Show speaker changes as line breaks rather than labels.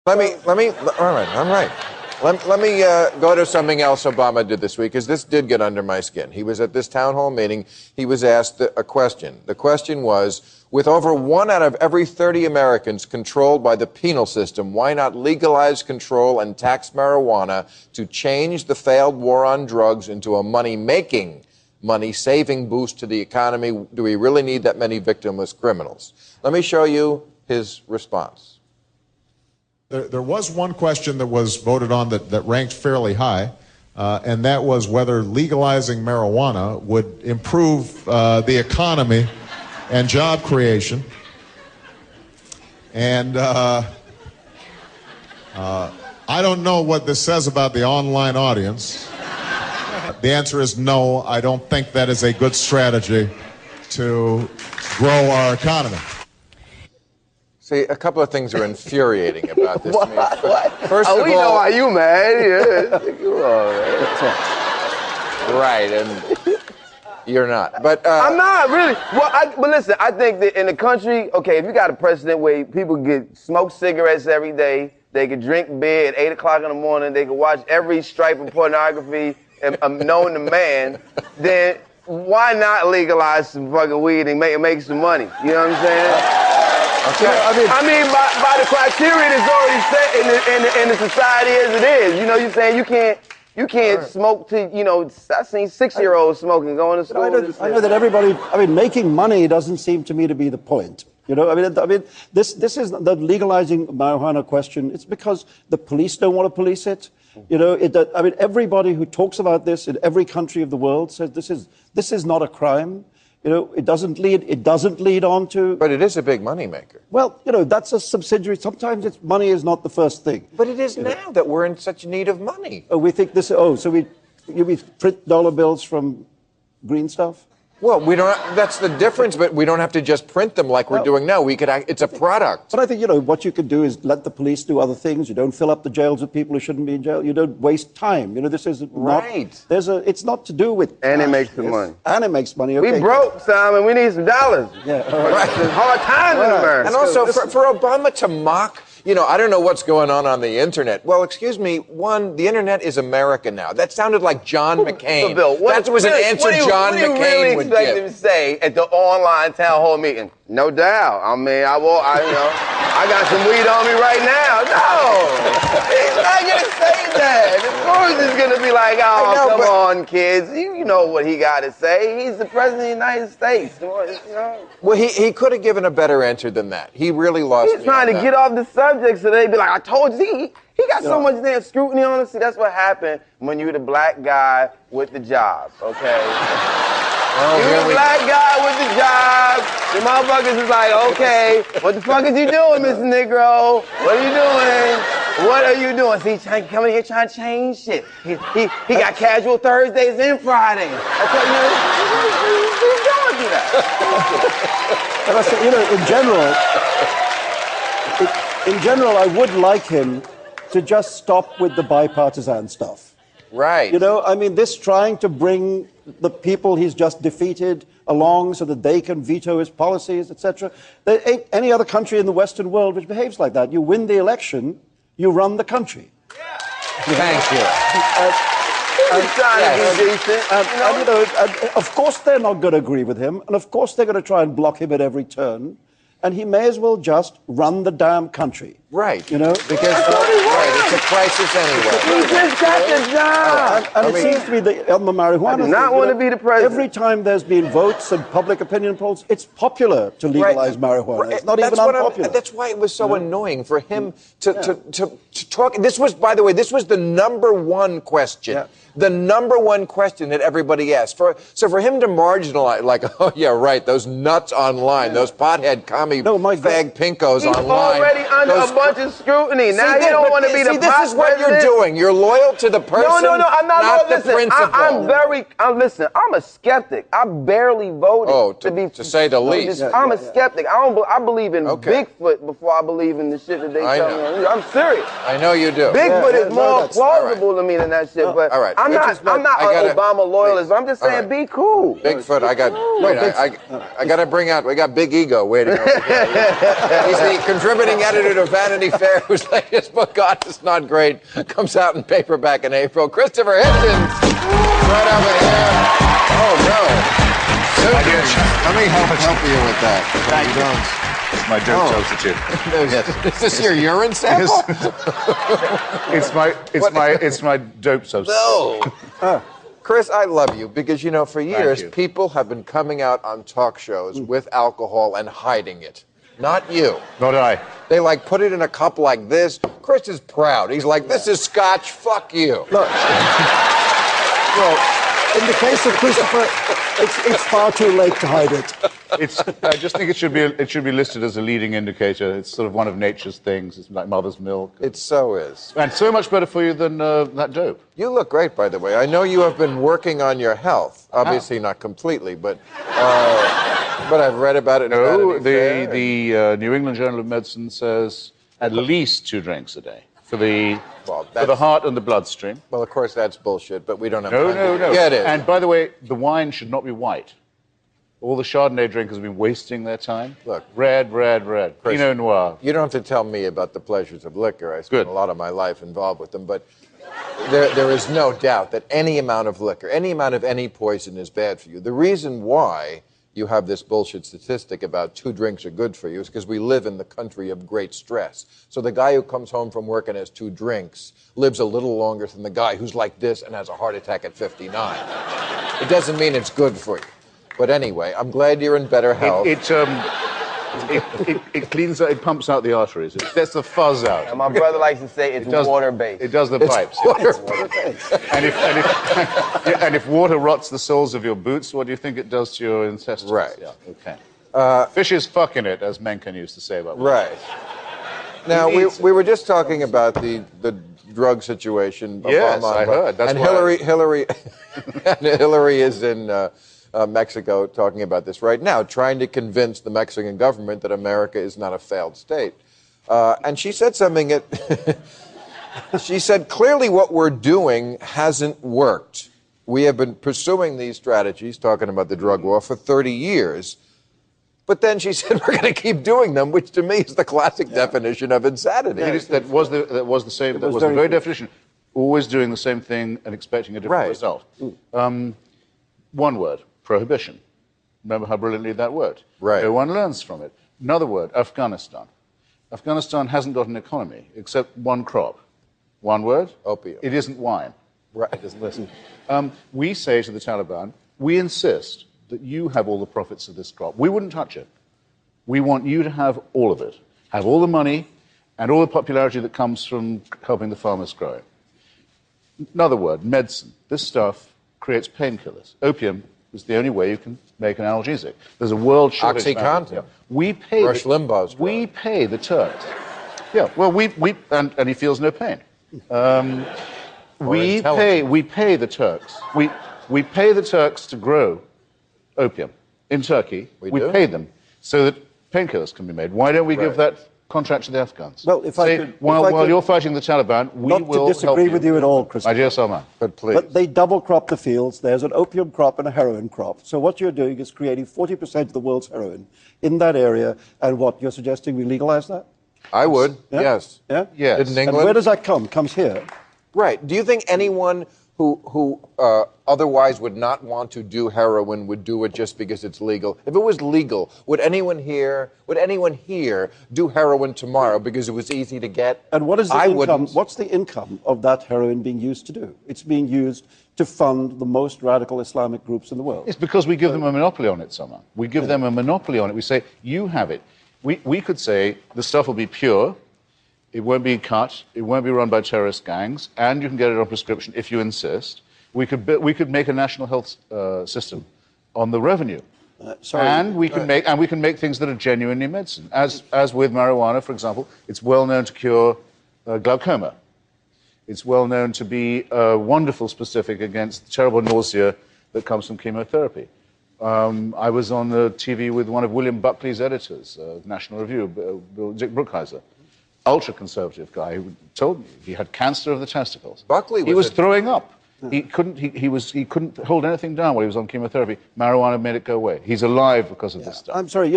All right, I'm right. Let me go to something else Obama did this week, because this did get under my skin. He was at this town hall meeting. He was asked a question. The question was, with over 1 out of every 30 Americans controlled by the penal system, why not legalize, control, and tax marijuana to change the failed war on drugs into a money-making, money-saving boost to the economy? Do we really need that many victimless criminals? Let me show you his response.
There was one question that was voted on that ranked fairly high, and that was whether legalizing marijuana would improve the economy and job creation. And I don't know what this says about the online audience. The answer is no. I don't think that is a good strategy to grow our economy.
See, a couple of things are infuriating about this.
What?
First of all,
we know why you mad. Yeah.
Right, and you're not. But
I'm not really. Well, but listen, I think that in the country, okay, if you got a president where people smoke cigarettes every day, they could drink beer at 8 o'clock in the morning, they could watch every stripe of pornography known to man, then why not legalize some fucking weed and make some money? You know what I'm saying?
Okay.
I mean, by the criteria that's already set in the society as it is. You know, you're saying you can't smoke to, you know, I've seen 6-year-olds smoking, going to school.
I know that everybody, making money doesn't seem to me to be the point. You know, this is the legalizing marijuana question. It's because the police don't want to police it. You know, everybody who talks about this in every country of the world says this is not a crime. You know, it doesn't lead on to...
But it is a big moneymaker.
Well, you know, that's a subsidiary. Sometimes money is not the first thing.
But it is now that we're in such need of money.
Oh, we think this... Oh, so we print dollar bills from green stuff?
Well, we don't. That's the difference, but we don't have to just print them like we're doing now. It's a product.
But I think, you know, what you could do is let the police do other things. You don't fill up the jails with people who shouldn't be in jail. You don't waste time. You know, this is not...
Right.
It's not to do with...
And it makes some money.
And it makes money, okay.
We broke, Simon. We need some dollars.
Yeah, all right.
There's hard times in America.
And also, for Obama to mock... You know, I don't know what's going on the internet. Well, excuse me, the internet is America now. That sounded like John McCain.
So Bill,
that was an answer John McCain would give.
What do you really expect him to say at the online town hall meeting? No doubt. I mean, I got some weed on me right now. No, he's not gonna say that. Of course, he's gonna be like, come on, kids. You know what he got to say. He's the president of the United States. You know?
Well, he could have given a better answer than that. He really lost.
He's trying to get off the subject so they'd be like, I told you. He got so much damn scrutiny on him. See, that's what happened when you're the black guy with the job, okay? You're the black guy with the job. The motherfuckers is like, okay, what the fuck is you doing, Mr. Negro? What are you doing? What are you doing? See, coming here trying to change shit. He got casual Thursdays and Fridays. Okay, he's going through that.
And I say, you know, in general, I would like him to just stop with the bipartisan stuff.
Right.
You know, I mean, this trying to bring the people he's just defeated along so that they can veto his policies, etc. There ain't any other country in the Western world which behaves like that. You win the election, you run the country.
Thank you.
Of course they're not going to agree with him, and of course they're going to try and block him at every turn. And he may as well just run the damn country.
Right.
You know?
Because it's a crisis anyway.
He just got the job.
And it seems to me that on the marijuana
I do not want to be the president.
Every time there's been votes and public opinion polls, it's popular to legalize marijuana.
Right.
It's not even unpopular.
That's why it was so annoying for him to talk. This was, by the way, this was the number one question. Yeah. The number one question that everybody asked. So for him to marginalize, like, oh, yeah, right, those nuts online, those pothead commie fag pinkos online.
He's already under a bunch of scrutiny. Now you don't want to be the
this is what you're doing. You're loyal to the person.
No, I'm not
not
loyal.
the principle.
Listen, I'm a skeptic. I barely voted
to say the least.
I'm a skeptic. I believe in Bigfoot before I believe in the shit that they tell me. I'm serious.
I know you do.
Bigfoot is more plausible to me than that shit. But
all right.
I'm not an Obama loyalist. I'm just saying, be cool.
Bigfoot, I got to bring out. We got Big Ego waiting over here. He's the contributing editor to Vanity Fair, whose latest book, God Is Not Great, comes out in paperback in April. Christopher Hitchens, right over here. Oh no! Let me help you with that.
Thank you. It's my dope substitute.
Is this your urine sample?
It's my dope substitute.
No. Chris, I love you because, for years, people have been coming out on talk shows with alcohol and hiding it. Not you.
Not I.
They put it in a cup like this. Chris is proud. He's like, this is scotch, fuck you.
Look. Well, in the case of Christopher, it's far too late to hide it.
I just think it should be listed as a leading indicator. It's sort of one of nature's things. It's like mother's milk.
It so is.
And so much better for you than that dope.
You look great, by the way. I know you have been working on your health. Obviously not completely, but I've read about it.
No, the New England Journal of Medicine says at least 2 drinks a day for the heart and the bloodstream.
Well, of course, that's bullshit, but we don't have
No.
Yeah, it is.
And by the way, the wine should not be white. All the Chardonnay drinkers have been wasting their time.
Look.
Red. Pinot Noir.
You don't have to tell me about the pleasures of liquor. I spent a lot of my life involved with them, but there is no doubt that any amount of liquor, any amount of any poison is bad for you. The reason why you have this bullshit statistic about 2 drinks are good for you is because we live in the country of great stress. So the guy who comes home from work and has 2 drinks lives a little longer than the guy who's like this and has a heart attack at 59. It doesn't mean it's good for you. But anyway, I'm glad you're in better health.
It cleans out, it pumps out the arteries. It gets the fuzz out.
And my brother likes to say it's water-based.
It does the pipes.
Water-based.
And if water rots the soles of your boots, what do you think it does to your intestines?
Right.
Yeah, okay. Fish is fucking it, as Mencken used to say about water.
Right. Now, we were just talking about the drug situation.
Yes,
Obama,
I heard. That's
and
why
Hillary is in Mexico talking about this right now, trying to convince the Mexican government that America is not a failed state. And she said something she said, clearly what we're doing hasn't worked. We have been pursuing these strategies, talking about the drug war, for 30 years. But then she said, we're going to keep doing them, which to me is the classic definition of insanity.
That was the very definition. Always doing the same thing and expecting a different result. One word, prohibition. Remember how brilliantly that worked.
Right.
No one learns from it. Another word, Afghanistan. Afghanistan hasn't got an economy except one crop. One word?
Opium.
It isn't wine.
Right. It doesn't listen.
We say to the Taliban, we insist that you have all the profits of this crop. We wouldn't touch it. We want you to have all of it. Have all the money and all the popularity that comes from helping the farmers grow it. Another word, medicine. This stuff creates painkillers. Opium is the only way you can make an analgesic. There's a world shortage.
OxyContin.
We pay
Rush Limbaugh's
we pay the Turks. Yeah, well, and he feels no pain. We pay the Turks. We pay the Turks to grow opium in Turkey. We pay them so that painkillers can be made. Why don't we give that contract to the Afghans?
Well,
while you're fighting the Taliban, we will help you.
Not to disagree with you at all, Christopher.
My dear Salman.
But please.
But they double crop the fields. There's an opium crop and a heroin crop. So what you're doing is creating 40% of the world's heroin in that area. And what, you're suggesting we legalize that?
I would, yes.
Yeah?
Yes.
Didn't England?
And where does that come? Comes here.
Right. Do you think anyone who otherwise would not want to do heroin would do it just because it's legal? If it was legal, would anyone here do heroin tomorrow because it was easy to get?
And what is the income?
Wouldn't.
What's the income of that heroin being used to do? It's being used to fund the most radical Islamic groups in the world.
It's because we give them a monopoly on it, Salman. We give them a monopoly on it. We say, you have it. We could say the stuff will be pure. It won't be cut. It won't be run by terrorist gangs, and you can get it on prescription if you insist. We could make a national health system on the revenue, and we can make things that are genuinely medicine. As with marijuana, for example, it's well known to cure glaucoma. It's well known to be a wonderful specific against terrible nausea that comes from chemotherapy. I was on the TV with one of William Buckley's editors, National Review, Dick Brookhiser, ultra-conservative guy who told me he had cancer of the testicles.
Buckley
he was throwing up. He couldn't hold anything down while he was on chemotherapy. Marijuana made it go away. He's alive because of this stuff.
I'm sorry,